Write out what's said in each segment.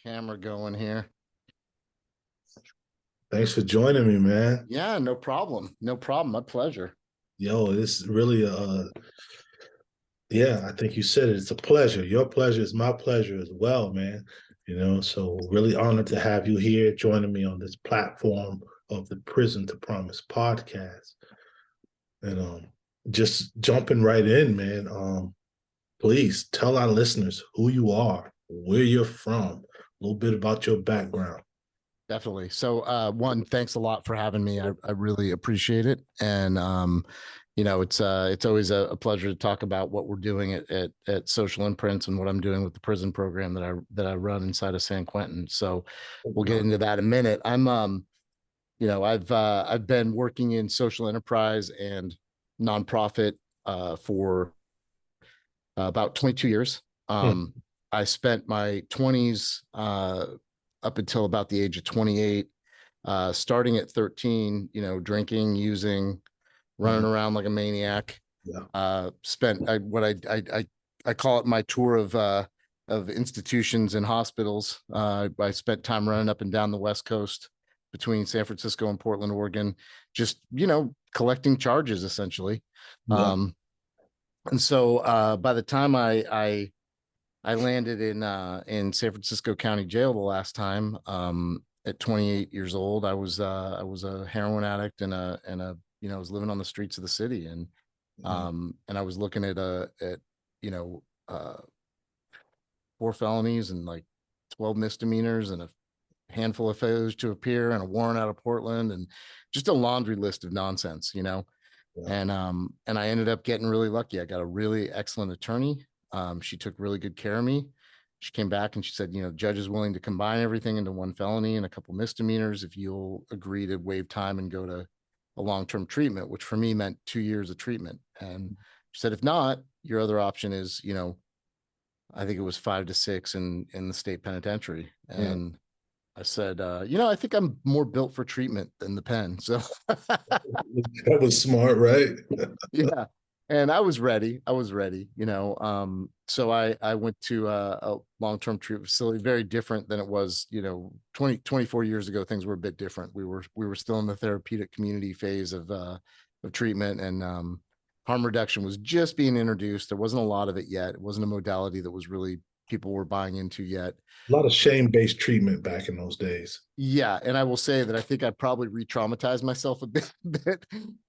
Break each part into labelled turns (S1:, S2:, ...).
S1: camera going here.
S2: Thanks for joining me, man.
S1: Yeah, no problem. No problem. My pleasure.
S2: Yo, it's really yeah, I think you said it. It's a pleasure. Your pleasure is my pleasure as well, man. So really honored to have you here joining me on this platform of the Prison to Promise podcast. And just jumping right in, man. Please tell our listeners who you are, where you're from, a little bit about your background.
S1: Definitely. So one, thanks a lot for having me. I really appreciate it. And it's always a pleasure to talk about what we're doing at Social Imprints and what I'm doing with the prison program that I run inside of San Quentin. So we'll get into that in a minute. I've been working in social enterprise and nonprofit for about 22 years. I spent my 20s up until about the age of 28, starting at 13, drinking, using, running around like a maniac.
S2: Yeah.
S1: I call it my tour of institutions and hospitals. I spent time running up and down the West Coast between San Francisco and Portland, Oregon, just collecting charges essentially.
S2: Yeah.
S1: And so by the time I landed in San Francisco County Jail the last time, at 28 years old, I was a heroin addict and I was living on the streets of the city, and I was looking at 4 felonies and like 12 misdemeanors and a handful of failures to appear and a warrant out of Portland and just a laundry list of nonsense, Yeah. And I ended up getting really lucky. I got a really excellent attorney. She took really good care of me. She came back and she said, judge is willing to combine everything into 1 felony and a couple misdemeanors if you'll agree to waive time and go to a long-term treatment, which for me meant 2 years of treatment. And she said, if not, your other option is, I think it was 5 to 6 in the state penitentiary. And I said, I think I'm more built for treatment than the pen. So
S2: that was smart, right?
S1: yeah. And I was ready. So I went to a long-term treatment facility, very different than it was, 24 years ago. Things were a bit different. We were still in the therapeutic community phase of treatment, and harm reduction was just being introduced. There wasn't a lot of it yet. It wasn't a modality that was really people were buying into yet.
S2: A lot of shame-based treatment back in those days.
S1: Yeah. And I will say that I think I probably re-traumatized myself a bit,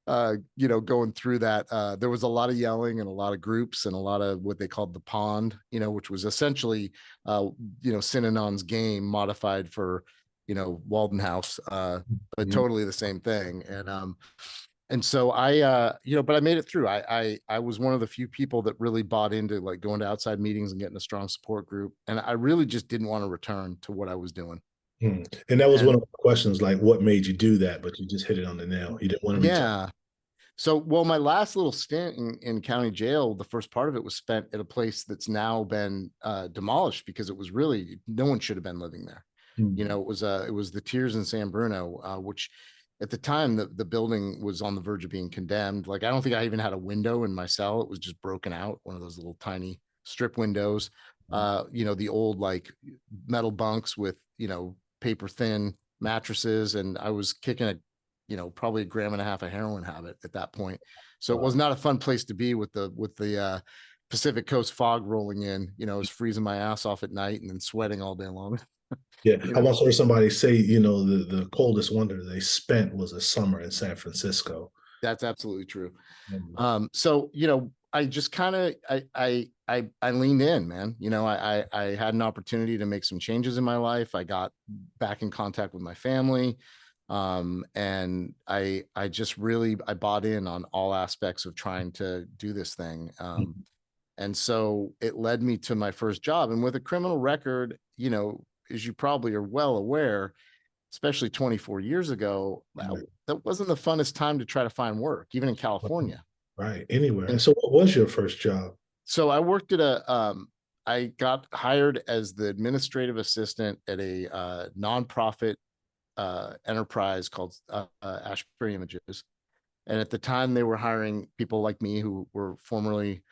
S1: going through that. There was a lot of yelling and a lot of groups and a lot of what they called the pond, which was essentially, Synanon's game modified for, Walden House, but totally the same thing. And so but I made it through. I was one of the few people that really bought into like going to outside meetings and getting a strong support group. And I really just didn't want to return to what I was doing.
S2: And that was one of the questions, like what made you do that? But you just hit it on the nail. You didn't want to return.
S1: Yeah. So, well, my last little stint in county jail, the first part of it was spent at a place that's now been demolished because it was really, no one should have been living there. It was the Tiers in San Bruno, which at the time the building was on the verge of being condemned. Like, I don't think I even had a window in my cell. It was just broken out, one of those little tiny strip windows. The old like metal bunks with, paper thin mattresses. And I was kicking probably 1.5 grams of heroin habit at that point. So it was not a fun place to be with the Pacific Coast fog rolling in. I was freezing my ass off at night and then sweating all day long.
S2: Yeah, I once heard somebody say, the coldest winter they spent was a summer in San Francisco.
S1: That's absolutely true. So I just kind of I leaned in, man. I had an opportunity to make some changes in my life. I got back in contact with my family, and I just really bought in on all aspects of trying to do this thing. And so it led me to my first job, and with a criminal record, as you probably are well aware, especially 24 years ago, that wasn't the funnest time to try to find work, even in California.
S2: Right. Anywhere. And so what was your first job?
S1: So I worked at I got hired as the administrative assistant at a nonprofit enterprise called Ashbury Images. And at the time they were hiring people like me who were formerly,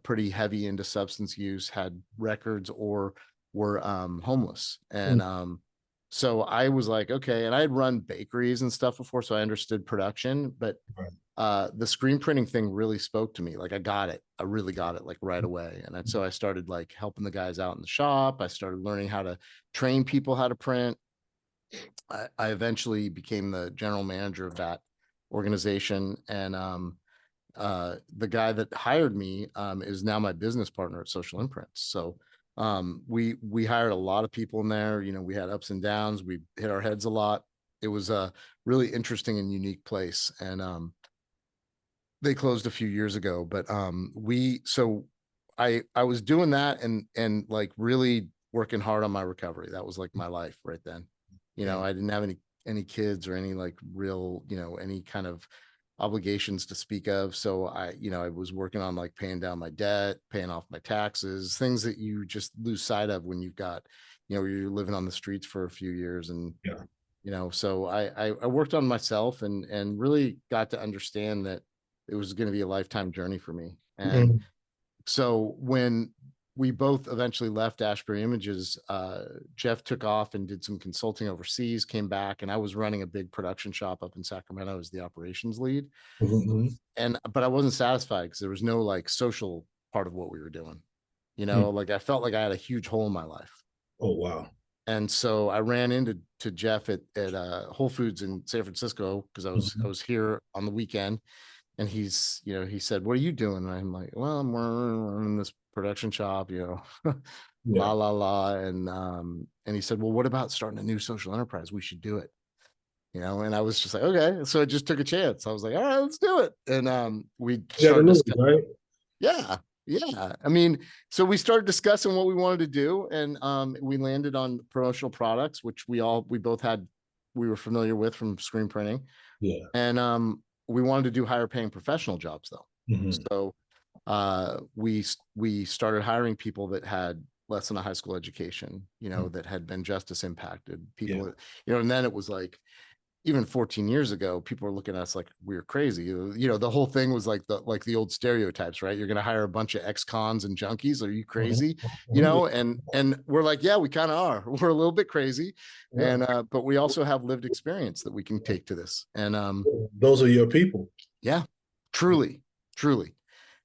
S1: pretty heavy into substance use, had records, or were homeless. And so I was like, okay. And I had run bakeries and stuff before, so I understood production, but the screen printing thing really spoke to me. Like I got it. I really got it like right away. And so I started like helping the guys out in the shop. I started learning how to train people how to print. I eventually became the general manager of that organization. And the guy that hired me is now my business partner at Social Imprints. So we hired a lot of people in there. You know, we had ups and downs. We hit our heads a lot. It was a really interesting and unique place. And they closed a few years ago, but I was doing that and like really working hard on my recovery. That was like my life right then. You know, I didn't have any kids or any like real, you know, any kind of obligations to speak of. So I was working on like paying down my debt, paying off my taxes, things that you just lose sight of when you've got, you know, you're living on the streets for a few years. And you know, so I worked on myself and really got to understand that it was going to be a lifetime journey for me. And so when we both eventually left Ashbury Images, Jeff took off and did some consulting overseas, came back, and I was running a big production shop up in Sacramento as the operations lead. But I wasn't satisfied because there was no like social part of what we were doing. You know, like I felt like I had a huge hole in my life.
S2: Oh, wow.
S1: And so I ran into Jeff at Whole Foods in San Francisco because I was here on the weekend, and he said, "What are you doing?" And I'm like, "Well, I'm running this production shop, you know, la la la." And he said, "Well, what about starting a new social enterprise? We should do it." You know, and I was just like, "Okay." So I just took a chance. I was like, "All right, let's do it." And we started discussing.
S2: Right?
S1: Yeah. Yeah. I mean, so we started discussing what we wanted to do, and we landed on promotional products, which we both had, we were familiar with from screen printing.
S2: Yeah.
S1: And we wanted to do higher paying professional jobs though. So we started hiring people that had less than a high school education, you know, that had been justice impacted people, you know. And then it was like, even 14 years ago, people were looking at us like we were crazy. You know, the whole thing was like the old stereotypes, right? You're going to hire a bunch of ex-cons and junkies. Are you crazy? You know, and we're like, yeah, we kind of are. We're a little bit crazy. And but we also have lived experience that we can take to this. And
S2: those are your people.
S1: yeah, truly, truly.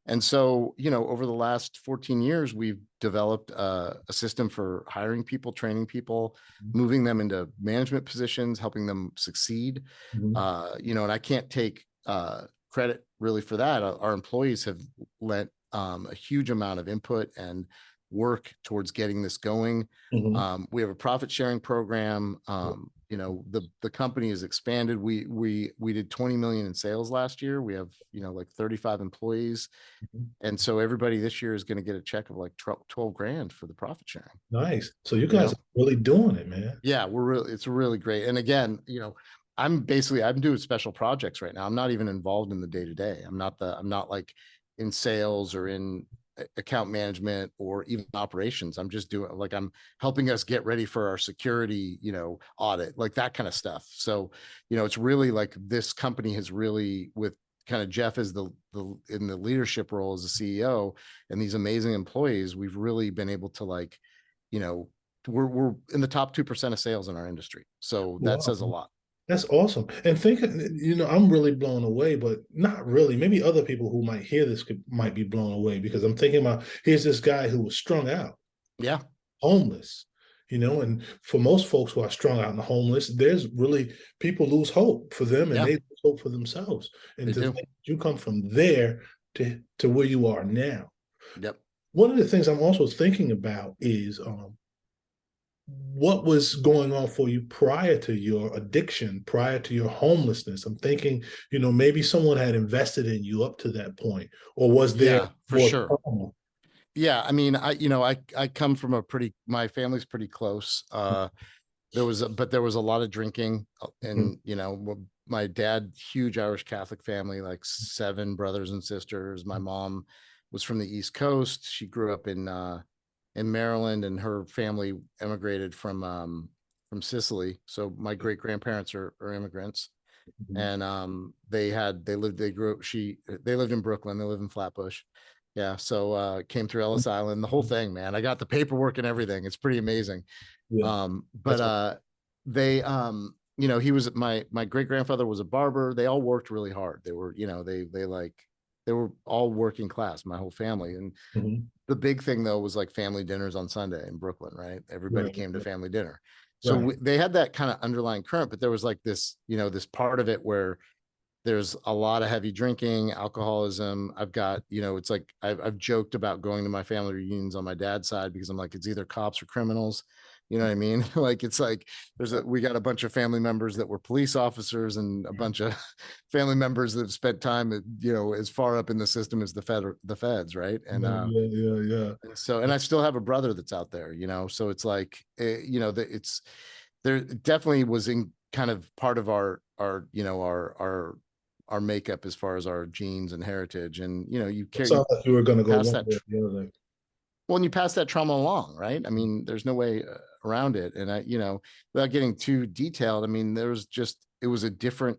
S1: And so, you know, over the last 14 years, we've developed a system for hiring people, training people, moving them into management positions, helping them succeed. You know, and I can't take credit really for that. Our employees have lent a huge amount of input and work towards getting this going. We have a profit sharing program. You know, the company has expanded. We did 20 million in sales last year. We have, you know, like 35 employees. And so everybody this year is going to get a check of like 12 grand for the profit sharing.
S2: Nice. So you guys are really doing it, man.
S1: Yeah, it's really great. And again, you know, I'm doing special projects right now. I'm not even involved in the day to day. I'm not like in sales or in account management or even operations. I'm just doing like, I'm helping us get ready for our security, you know, audit, like that kind of stuff. So, you know, it's really like this company has really, with kind of Jeff as the in the leadership role as the CEO and these amazing employees, we've really been able to like, you know, we're in the top 2% of sales in our industry. So that says a lot.
S2: That's awesome. And think, you know, I'm really blown away, but not really. Maybe other people who might hear this might be blown away, because I'm thinking about, here's this guy who was strung out, homeless, you know, and for most folks who are strung out and homeless, there's really, people lose hope for them, and they lose hope for themselves. And to think you come from there to where you are now. One of the things I'm also thinking about is what was going on for you prior to your addiction, prior to your homelessness? I'm thinking, you know, maybe someone had invested in you up to that point, or was there
S1: for sure trauma? Yeah, I mean, I come from my family's pretty close. There was a lot of drinking, and you know, my dad, huge Irish Catholic family, like 7 brothers and sisters. My mom was from the East Coast. She grew up in Maryland, and her family immigrated from Sicily. So my great grandparents are immigrants, and they lived in Brooklyn. They live in Flatbush, Yeah. So came through Ellis Island, the whole thing, man. I got the paperwork and everything. It's pretty amazing.
S2: Yeah,
S1: But they you know, he was my great grandfather was a barber. They all worked really hard. They were, you know, they like they were all working class, my whole family. And
S2: mhm.
S1: the big thing though was like family dinners on Sunday in Brooklyn, right? Everybody
S2: Right,
S1: came to family dinner. So
S2: right.
S1: they had that kind of underlying current, but there was like this, you know, this part of it where there's a lot of heavy drinking, alcoholism. I've got, you know, it's like I've joked about going to my family reunions on my dad's side because I'm like, it's either cops or criminals. You know what I mean? Like it's like we got a bunch of family members that were police officers and a bunch of family members that have spent time, you know, as far up in the system as the feds, right?
S2: Yeah, yeah, yeah, yeah.
S1: And so, and I still have a brother that's out there, you know, so it's like, you know, that it's there definitely was in kind of part of you know, our makeup as far as our genes and heritage. And, you know, you
S2: It
S1: carry, you
S2: sounds like you were going to go
S1: pass
S2: one
S1: that,
S2: way or the other.
S1: well, and you pass that trauma along, right? I mean, there's no way around it. And I, you know, without getting too detailed, I mean, there was just, it was a different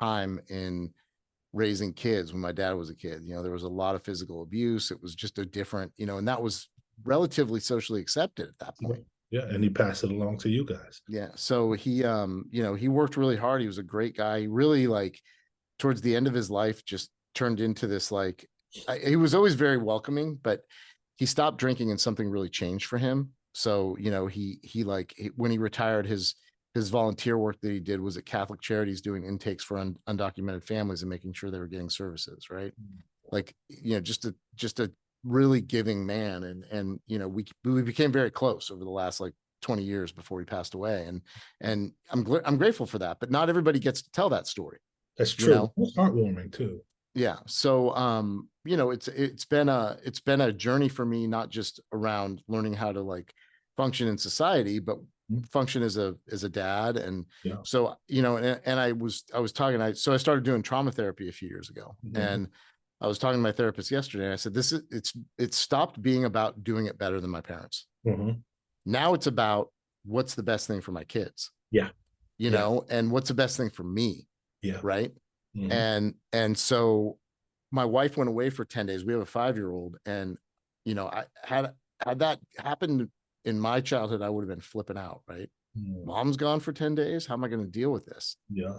S1: time in raising kids when my dad was a kid. You know, there was a lot of physical abuse. It was just a different, you know, and that was relatively socially accepted at that
S2: Yeah,
S1: point.
S2: yeah, and he passed it along to you guys.
S1: Yeah. So he, you know, he worked really hard. He was a great guy. He really like towards the end of his life just turned into this like he was always very welcoming, but he stopped drinking and something really changed for him. So, you know, when he retired, his volunteer work that he did was at Catholic Charities doing intakes for undocumented families and making sure they were getting services, right? Like, you know, just a really giving man. And you know, we became very close over the last like 20 years before he passed away. And I'm grateful for that, but not everybody gets to tell that story,
S2: That's
S1: you
S2: true.
S1: know?
S2: It's heartwarming too.
S1: Yeah. So you know, it's been a journey for me, not just around learning how to like function in society, but
S2: Mhm.
S1: function as a dad. And
S2: Yeah.
S1: so, you know, and I was talking, so I started doing trauma therapy a few years ago.
S2: Mhm.
S1: And I was talking to my therapist yesterday, and I said, it's stopped being about doing it better than my parents.
S2: Mhm.
S1: Now it's about what's the best thing for my kids,
S2: Yeah.
S1: you
S2: Yeah.
S1: know, and what's the best thing for me.
S2: Yeah.
S1: Right.
S2: Mhm.
S1: And so my wife went away for 10 days. We have a 5-year old. And, you know, I had that happened in my childhood, I would have been flipping out, right?
S2: Mhm.
S1: Mom's gone for 10 days. How am I going to deal with this?
S2: Yeah.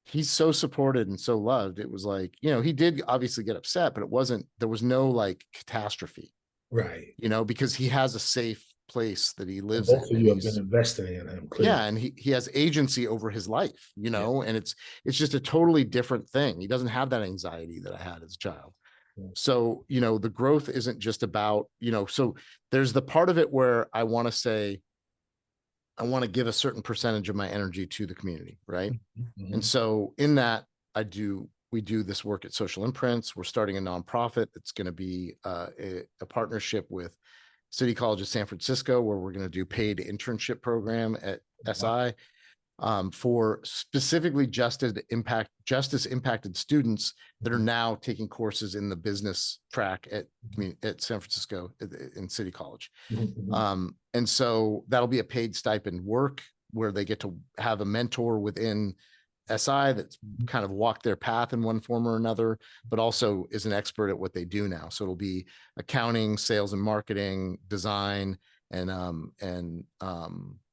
S1: He's so supported and so loved. It was like, you know, he did obviously get upset, but there was no like catastrophe,
S2: Right.
S1: you know, because he has a safe place that he
S2: And
S1: lives
S2: both
S1: in.
S2: of
S1: And
S2: you have been
S1: he's,
S2: investing in him, clearly.
S1: yeah, and he has agency over his life, you
S2: Yeah.
S1: know, and it's just a totally different thing. He doesn't have that anxiety that I had as a child.
S2: Yeah.
S1: So, you know, the growth isn't just about, you know, so there's the part of it where I want to say I want to give a certain percentage of my energy to the community, right? And
S2: Mhm.
S1: so in that, we do this work at Social Imprints. We're starting a nonprofit that's going to be a partnership with City College of San Francisco, where we're going to do paid internship program at
S2: Wow.
S1: SI for specifically justice impacted students that are
S2: Mhm.
S1: now taking courses in the business track at San Francisco in City College.
S2: Mhm.
S1: And so that'll be a paid stipend work where they get to have a mentor within SI that's
S2: Mhm.
S1: kind of walked their path in one form or another, but also is an expert at what they do now. So it'll be accounting, sales and marketing, design, and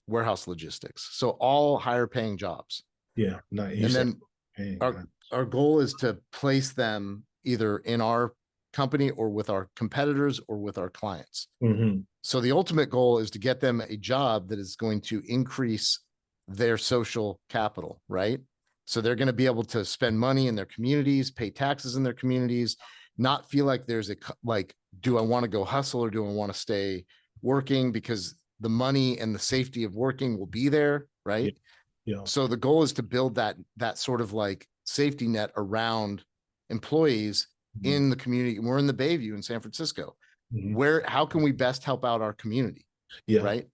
S1: warehouse logistics. So all higher paying jobs.
S2: Yeah. Not you
S1: And
S2: said
S1: then
S2: paying.
S1: our our goal is to place them either in our company or with our competitors or with our clients.
S2: Mhm.
S1: So the ultimate goal is to get them a job that is going to increase their social capital, right? So they're going to be able to spend money in their communities, pay taxes in their communities, not feel like there's like, do I want to go hustle or do I want to stay working? Because the money and the safety of working will be there,
S2: Yeah.
S1: right?
S2: Yeah.
S1: So the goal is to build that sort of like safety net around employees
S2: Mhm.
S1: in the community. We're in the Bayview in San Francisco.
S2: Mhm.
S1: How can we best help out our community?
S2: Yeah.
S1: Right.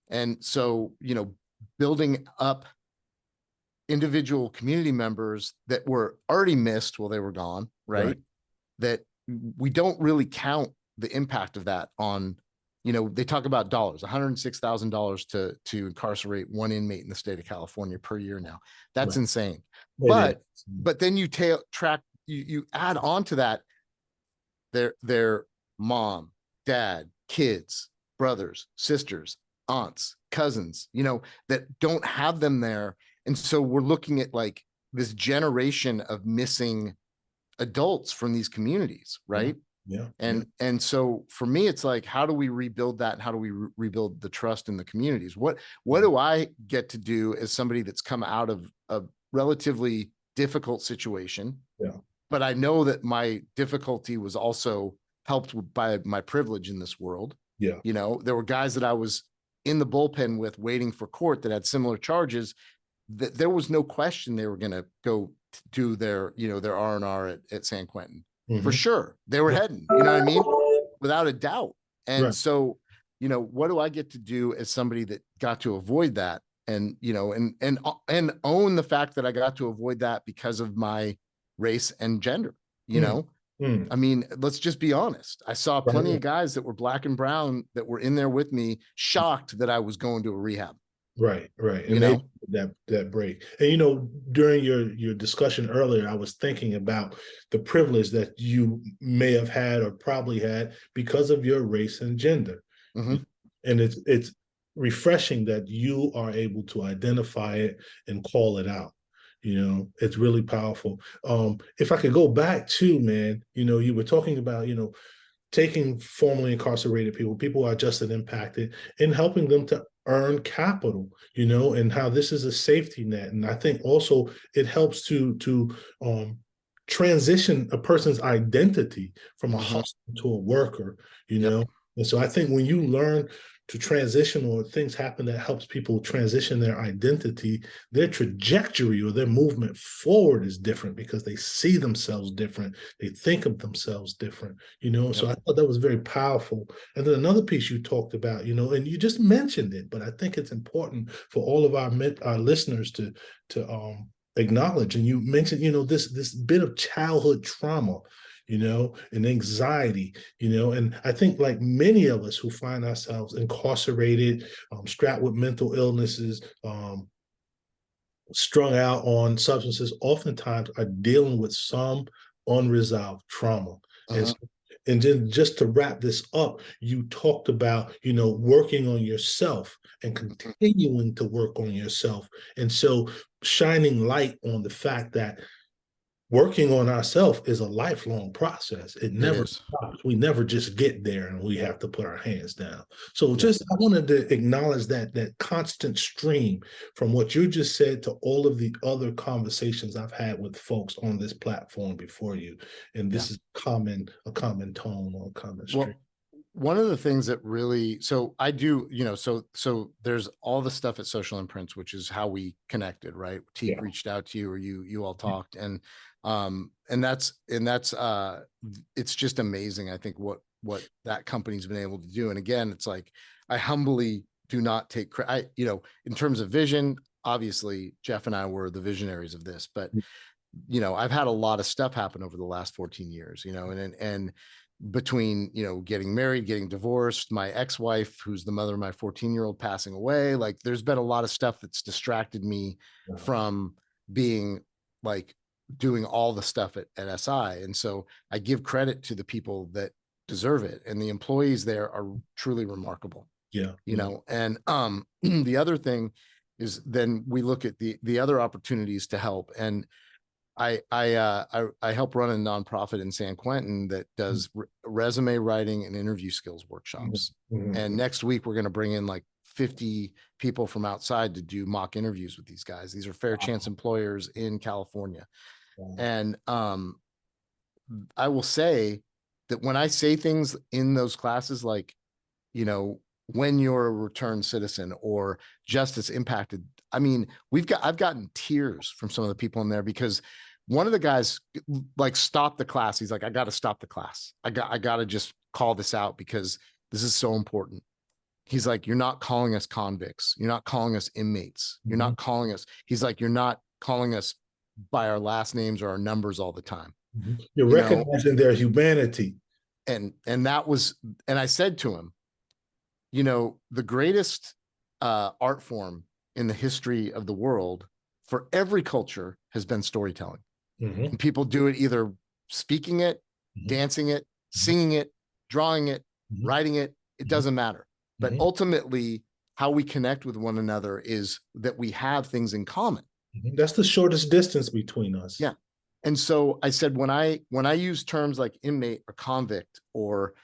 S1: And so, you know, building up individual community members that were already missed while they were gone,
S2: Right.
S1: right? That we don't really count the impact of that on, you know, they talk about dollars, $106,000 to incarcerate one inmate in the state of California per year now. That's
S2: Right.
S1: insane.
S2: It is.
S1: But then you track, you add on to that their mom, dad, kids, brothers, sisters, aunts, cousins, that don't have them there. And so we're looking at like this generation of missing adults from these communities, right?
S2: Yeah.
S1: And so for me, it's like, how do we rebuild that? And how do we rebuild the trust in the communities? What do I get to do as somebody that's come out of a relatively difficult situation?
S2: Yeah.
S1: But I know that my difficulty was also helped by my privilege in this world.
S2: Yeah.
S1: There were guys that I was in the bullpen with waiting for court that had similar charges, that there was no question they were going to go do their R&R at San Quentin. For sure. They were heading, you know what I mean? Without a doubt. And so, what do I get to do as somebody that got to avoid that? And, and own the fact that I got to avoid that because of my race and gender, I mean, let's just be honest. I saw plenty of guys that were Black and brown that were in there with me, shocked that I was going to a rehab.
S2: Right. And they that break. And during your discussion earlier, I was thinking about the privilege that you may have had or probably had because of your race and gender. And it's refreshing that you are able to identify it and call it out. It's really powerful. If I could go back to, man, you were talking about, taking formerly incarcerated people who are just impacted, and helping them to earn capital, and how this is a safety net. And I think also it helps to transition a person's identity from a hustler to a worker, And so I think when you learn to transition, or things happen that helps people transition their identity, their trajectory or their movement forward is different because they see themselves different. They think of themselves different, So I thought that was very powerful. And then another piece you talked about, and you just mentioned it, but I think it's important for all of our listeners to acknowledge. And you mentioned, this bit of childhood trauma, and anxiety, and I think like many of us who find ourselves incarcerated, strapped with mental illnesses, strung out on substances, oftentimes are dealing with some unresolved trauma. And then just to wrap this up, you talked about, working on yourself and continuing to work on yourself. And so shining light on the fact that working on ourselves is a lifelong process. It never stops. We never just get there and we have to put our hands down. So I wanted to acknowledge that constant stream from what you just said to all of the other conversations I've had with folks on this platform before you. And this is a common tone or a common stream.
S1: Well, one of the things that really, so I do, so there's all the stuff at Social Imprints, which is how we connected, right? Teak reached out to you, or you all talked, and that's it's just amazing. I think what that company's been able to do. And again, it's like, I humbly do not take credit. In terms of vision, obviously Jeff and I were the visionaries of this, but I've had a lot of stuff happen over the last 14 years, and between, getting married, getting divorced, my ex-wife, who's the mother of my 14-year-old, passing away, like there's been a lot of stuff that's distracted me from being like doing all the stuff at SI. And so I give credit to the people that deserve it. And the employees there are truly remarkable. And the other thing is then we look at the other opportunities to help. And I help run a nonprofit in San Quentin that does resume writing and interview skills workshops. And next week we're going to bring in like 50 people from outside to do mock interviews with these guys. These are fair chance employers in California. And I will say that when I say things in those classes, like, when you're a returned citizen or justice impacted, I mean, I've gotten tears from some of the people in there, because one of the guys like stopped the class. He's like, I got to stop the class. I got to just call this out because this is so important. He's like, you're not calling us convicts. You're not calling us inmates. You're not calling us. He's like, you're not calling us by our last names or our numbers all the time.
S2: You're recognizing their humanity.
S1: And that was, and I said to him, the greatest art form in the history of the world for every culture has been storytelling. And people do it either speaking it, dancing it, singing it, drawing it,
S2: Mhm.
S1: writing it, it doesn't matter. But
S2: Mhm.
S1: ultimately, how we connect with one another is that we have things in common.
S2: That's the shortest distance between us.
S1: Yeah. And so I said, when I use terms like inmate or convict or,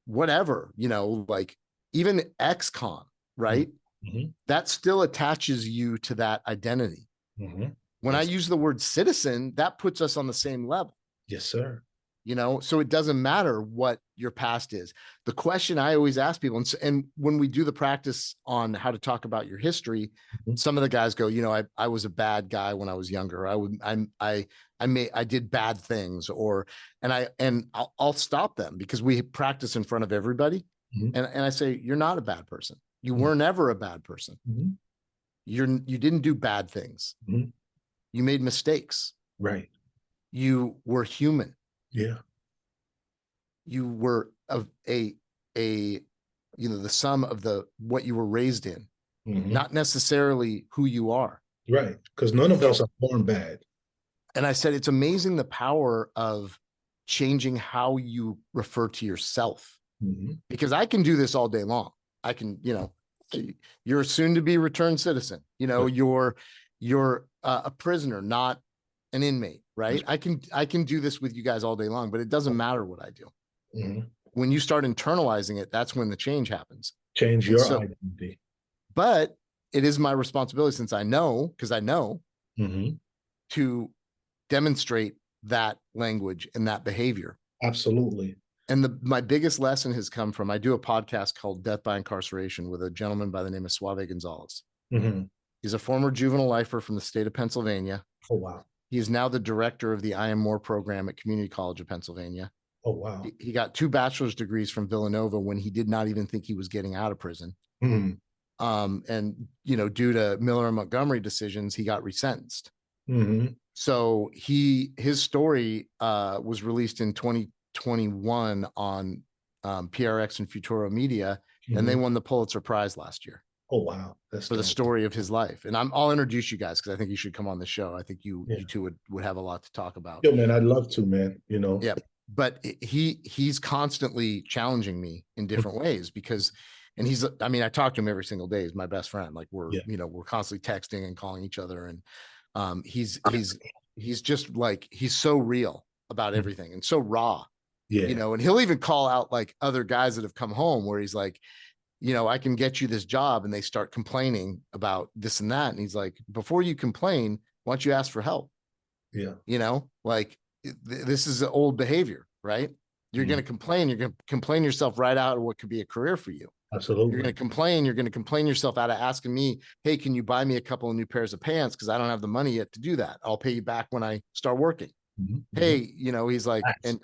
S1: whatever, like even ex-con, right?
S2: Mm-hmm.
S1: That still attaches you to that identity.
S2: Mm-hmm.
S1: When I
S2: Yes.
S1: use the word citizen, that puts us on the same level.
S2: Yes, sir.
S1: So it doesn't matter what your past is. The question I always ask people, and when we do the practice on how to talk about your history,
S2: Mm-hmm.
S1: some of the guys go, I was a bad guy when I was younger. I did bad things, and I'll stop them because we practice in front of everybody.
S2: Mm-hmm.
S1: And I say, you're not a bad person. You weren't ever a bad person.
S2: Mm-hmm.
S1: You didn't do bad things.
S2: Mm-hmm.
S1: You made mistakes.
S2: Right.
S1: You were human.
S2: Yeah.
S1: You were the sum of what you were raised in,
S2: Mm-hmm.
S1: not necessarily who you are.
S2: Right. Because none of us are born bad.
S1: And I said, it's amazing the power of changing how you refer to yourself,
S2: Mm-hmm.
S1: because I can do this all day long. I can, you're a soon to be returned citizen,
S2: Right.
S1: you're a prisoner, not an inmate, right? I can do this with you guys all day long, but it doesn't matter what I do.
S2: Mm-hmm.
S1: When you start internalizing it, that's when the change happens.
S2: Change
S1: And
S2: your
S1: so,
S2: identity.
S1: but it is my responsibility, since I know
S2: Mm-hmm.
S1: to demonstrate that language and that behavior.
S2: Absolutely.
S1: And my biggest lesson has come from, I do a podcast called Death by Incarceration with a gentleman by the name of Suave Gonzalez.
S2: Mm-hmm.
S1: He's a former juvenile lifer from the state of Pennsylvania.
S2: Oh, wow.
S1: He is now the director of the I Am More program at Community College of Pennsylvania.
S2: Oh, wow.
S1: He got 2 bachelor's degrees from Villanova when he did not even think he was getting out of prison.
S2: Mm-hmm.
S1: And due to Miller and Montgomery decisions, he got resentenced.
S2: Mm-hmm.
S1: So his story was released in 2021 on PRX and Futuro Media, and they won the Pulitzer Prize last year.
S2: Oh, wow. That's
S1: for the story of his life. And I'll introduce you guys, because I think you should come on the show. I think you two would have a lot to talk about.
S2: Yeah, man, I'd love to, man.
S1: Yeah, but he's constantly challenging me in different ways, because, and I talk to him every single day. He's my best friend. Like we're constantly texting and calling each other. And he's just like, he's so real about everything and so raw, and he'll even call out like other guys that have come home where he's like, I can get you this job, and they start complaining about this and that. And he's like, before you complain, why don't you ask for help?
S2: Yeah.
S1: Like this is old behavior, right? You're going to complain yourself right out of what could be a career for you.
S2: Absolutely.
S1: You're going to complain yourself out of asking me, hey, can you buy me a couple of new pairs of pants? Because I don't have the money yet to do that. I'll pay you back when I start working. Hey, he's like, and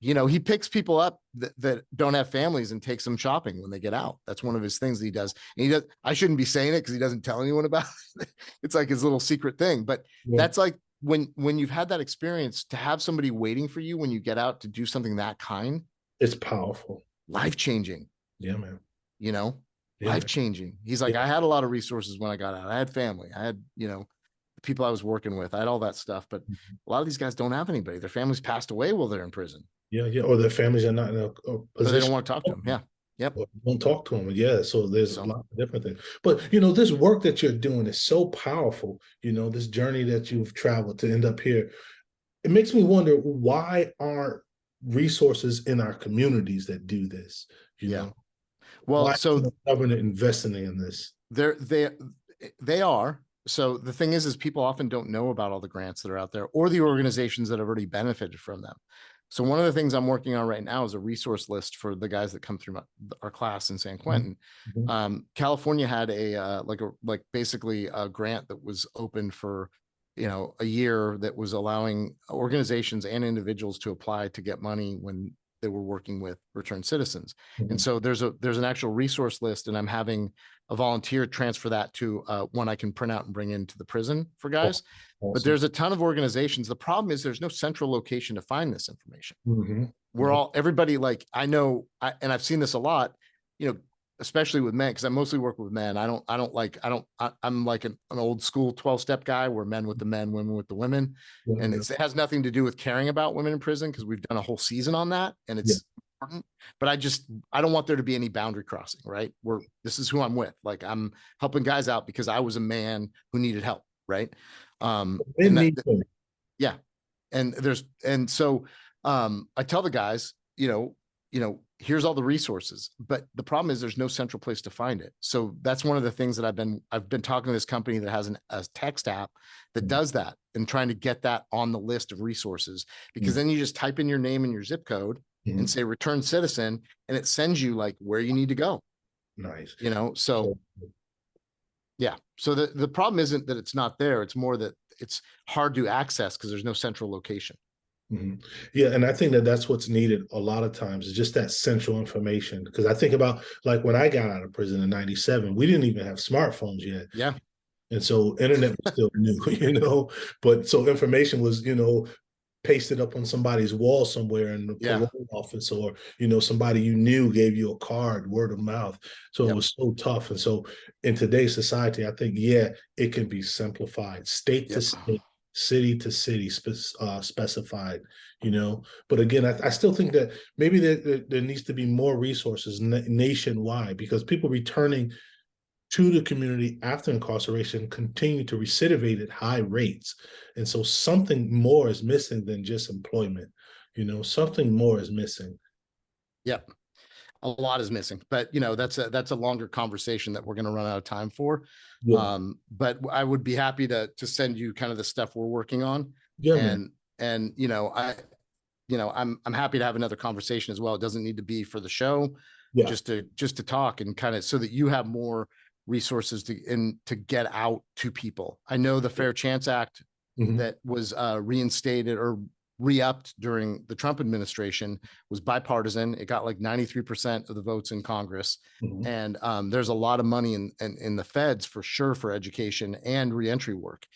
S1: he picks people up that don't have families and takes them shopping when they get out. That's one of his things that he does. And I shouldn't be saying it because he doesn't tell anyone about it. It's like his little secret thing. But that's like when you've had that experience, to have somebody waiting for you when you get out to do something that kind.
S2: It's powerful.
S1: Life-changing.
S2: Yeah, man.
S1: Life-changing. He's like, I had a lot of resources when I got out. I had family. I had, people I was working with. I had all that stuff. But a lot of these guys don't have anybody. Their families passed away while they're in prison.
S2: Yeah. Or their families are not in a position.
S1: So they don't want to talk to them. Yeah. Yep.
S2: Don't talk to them. Yeah. So there's a lot of different things. But, this work that you're doing is so powerful. This journey that you've traveled to end up here. It makes me wonder, why aren't resources in our communities that do this?
S1: Well,
S2: why
S1: so
S2: isn't the government investing in this?
S1: They are. So the thing is people often don't know about all the grants that are out there or the organizations that have already benefited from them. So one of the things I'm working on right now is a resource list for the guys that come through our class in San Quentin. California had basically a grant that was open for, a year, that was allowing organizations and individuals to apply to get money when they were working with returned citizens. And so there's an actual resource list, and I'm having a volunteer transfer that to one I can print out and bring into the prison for guys. Awesome. But there's a ton of organizations. The problem is there's no central location to find this information. Everybody, like, I know, and I've seen this a lot, especially with men, because I mostly work with men. I'm like an old school 12-step guy where men with the men, women with the women.
S2: Yeah,
S1: And
S2: yeah,
S1: it has nothing to do with caring about women in prison, because we've done a whole season on that and
S2: yeah.
S1: it's important. But I don't want there to be any boundary crossing, right? This is who I'm with. Like, I'm helping guys out because I was a man who needed help, right? And
S2: Men need women.
S1: yeah. And so I tell the guys, here's all the resources, but the problem is there's no central place to find it. So that's one of the things that I've been talking to this company that has a text app that does that, and trying to get that on the list of resources, because then you just type in your name and your zip code and say return citizen, and it sends you like where you need to go.
S2: Nice.
S1: So yeah. So the problem isn't that it's not there. It's more that it's hard to access because there's no central location.
S2: Yeah, and I think that that's what's needed a lot of times, is just that central information. Because I think about, like, when I got out of prison in '97, we didn't even have smartphones yet.
S1: Yeah.
S2: And so internet was still new, but so information was, pasted up on somebody's wall somewhere in the parole office, or, somebody you knew gave you a card, word of mouth. So it was so tough. And so in today's society, I think, yeah, it can be simplified, state to state, city to city, specified, But again, I still think that maybe there needs to be more resources nationwide, because people returning to the community after incarceration continue to recidivate at high rates. And so something more is missing than just employment. Something more is missing.
S1: Yep. A lot is missing, but that's a longer conversation that we're going to run out of time for.
S2: Yeah.
S1: But I would be happy to send you kind of the stuff we're working on.
S2: Yeah,
S1: and
S2: man.
S1: I'm happy to have another conversation as well. It doesn't need to be for the show,
S2: Yeah.
S1: just to talk, and kind of so that you have more resources to get out to people. I know the Fair Chance Act that was reinstated or re-upped during the Trump administration was bipartisan. It got like 93% of the votes in Congress. And there's a lot of money in the feds for sure for education and reentry work.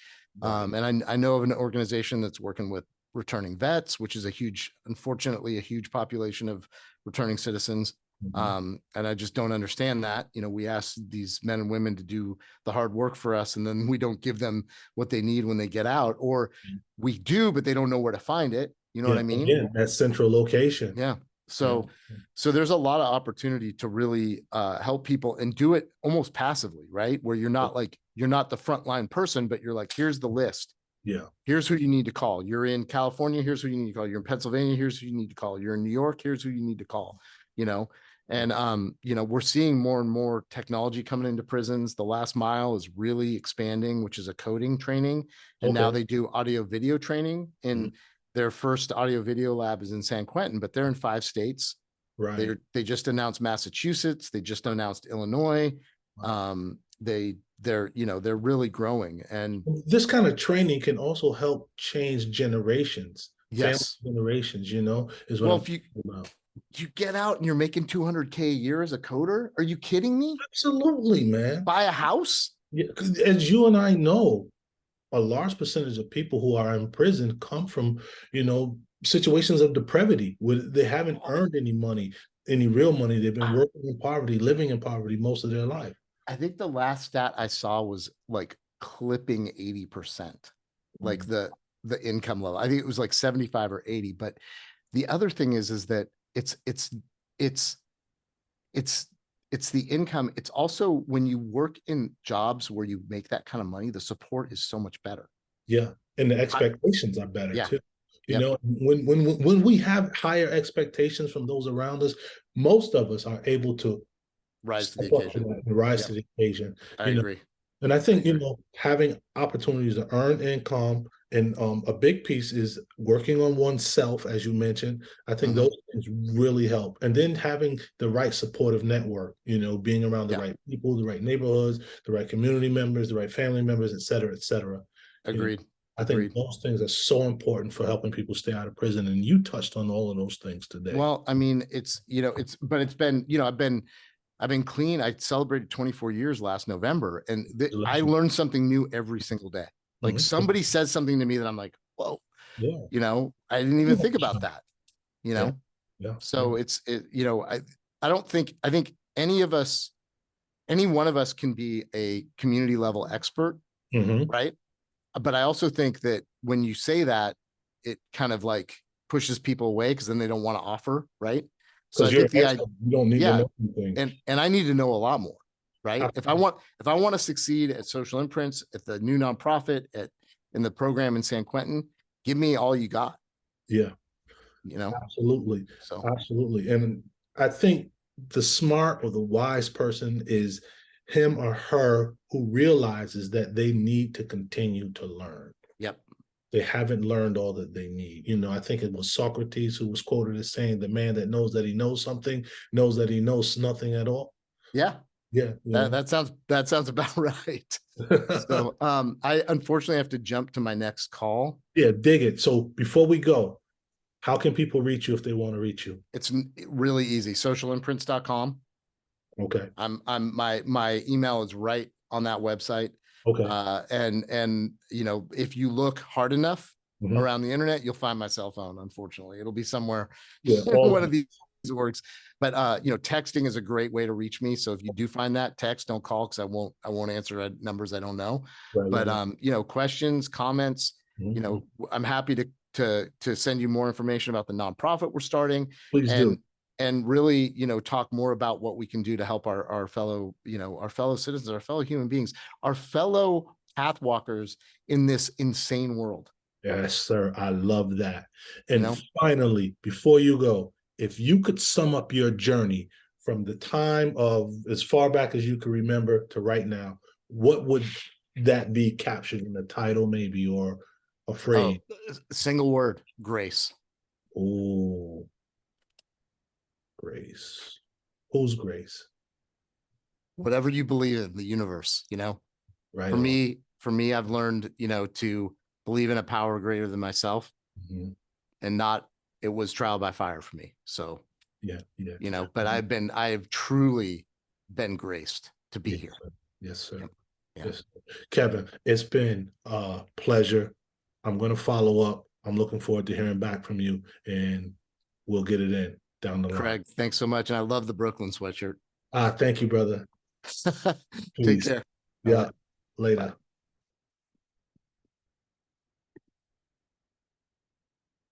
S1: And I know of an organization that's working with returning vets, which is unfortunately a huge population of returning citizens. And I just don't understand that. We ask these men and women to do the hard work for us, and then we don't give them what they need when they get out, or we do, but they don't know where to find it. You know what I mean?
S2: Again, that central location.
S1: Yeah. So there's a lot of opportunity to really help people, and do it almost passively, right? Where you're not the frontline person, but you're like, here's the list.
S2: Yeah.
S1: Here's who you need to call. You're in California, here's who you need to call. You're in Pennsylvania, here's who you need to call. You're in New York, here's who you need to call. And we're seeing more and more technology coming into prisons. The last mile is really expanding, which is a coding training. And now they do audio video training. In their first audio video lab is in San Quentin, but they're in 5 states.
S2: Right.
S1: They just announced Massachusetts. They just announced Illinois. They're really growing. And
S2: this kind of training can also help change generations.
S1: Yes.
S2: Family generations, is what
S1: well,
S2: I'm
S1: if you
S2: about.
S1: you get out and you're making $200K a year as a coder, are you kidding me?
S2: Absolutely, man.
S1: Buy a house?
S2: Yeah, as you and I know, a large percentage of people who are in prison come from, situations of depravity, where they haven't earned any money, any real money. They've been working in poverty, living in poverty most of their life.
S1: I think the last stat I saw was like clipping 80%, like the income level. I think it was like 75 or 80. But the other thing is that it's the income. It's also, when you work in jobs where you make that kind of money, the support is so much better.
S2: Yeah. And the expectations are better too.
S1: Yep.
S2: When we have higher expectations from those around us, most of us are able to
S1: rise to the occasion.
S2: To the occasion.
S1: I agree.
S2: And I think, having opportunities to earn income, and a big piece is working on oneself, as you mentioned. I think those things really help. And then having the right supportive network, being around the right people, the right neighborhoods, the right community members, the right family members, et cetera, et cetera.
S1: Agreed.
S2: I think those things are so important for helping people stay out of prison. And you touched on all of those things today.
S1: Well, I mean, it's been, I've been clean. I celebrated 24 years last November, and I learned something new every single day. Like somebody says something to me that I'm like, whoa, I didn't even think about that, So I think any of us, any one of us can be a community level expert, right? But I also think that when you say that, it kind of like pushes people away because then they don't want to offer, right? So I think
S2: you don't need to
S1: yeah,
S2: know anything.
S1: and I need to know a lot more, right? If I want to succeed at Social Imprints, at the new nonprofit, in the program in San Quentin, give me all you got.
S2: Yeah,
S1: you know.
S2: absolutely,
S1: So
S2: absolutely. And I think the smart or the wise person is him or her who realizes that they need to continue to learn.
S1: yep.
S2: They haven't learned all that they need. You know, I think it was Socrates who was quoted as saying, "The man that knows that he knows something knows that he knows nothing at all."
S1: Yeah.
S2: Yeah,
S1: That sounds about right. So I unfortunately have to jump to my next call.
S2: yeah, dig it. So before we go, how can people reach you if they want to reach you?
S1: It's really easy. Socialimprints.com.
S2: Okay.
S1: My email is right on that website.
S2: Okay.
S1: And you know, if you look hard enough
S2: Mhm.
S1: around the internet, you'll find my cell phone. Unfortunately, it'll be somewhere
S2: Yeah.
S1: one of these works. But you know, texting is a great way to reach me. So if you do find that, text, don't call, because I won't answer at numbers I don't know.
S2: Right,
S1: But
S2: right.
S1: you know, questions, comments, you know, I'm happy to send you more information about the nonprofit we're starting.
S2: Please do.
S1: And really, you know, talk more about what we can do to help our fellow, you know, our fellow citizens, our fellow human beings, our fellow pathwalkers in this insane world.
S2: Yes, sir. I love that. And
S1: You know,
S2: finally, before you go, if you could sum up your journey from the time of as far back as you can remember to right now, what would that be captured in the title, maybe, or a phrase?
S1: single word: grace.
S2: Oh, Grace. Who's Grace?
S1: Whatever you believe in, the universe, you know.
S2: Right
S1: For
S2: on.
S1: me, I've learned, you know, to believe in a power greater than myself, and not, it was trial by fire for me. So
S2: Yeah, yeah.
S1: you know, but I have truly been graced to be
S2: Yes,
S1: here.
S2: sir. Yes, sir.
S1: Yep. Yeah.
S2: Yes. Kevin, it's been a pleasure. I'm going to follow up. I'm looking forward to hearing back from you, and we'll get it in down the line.
S1: Craig, thanks so much. And I love the Brooklyn sweatshirt.
S2: Thank you, brother.
S1: Take
S2: Please.
S1: care.
S2: Yeah. Later. Bye.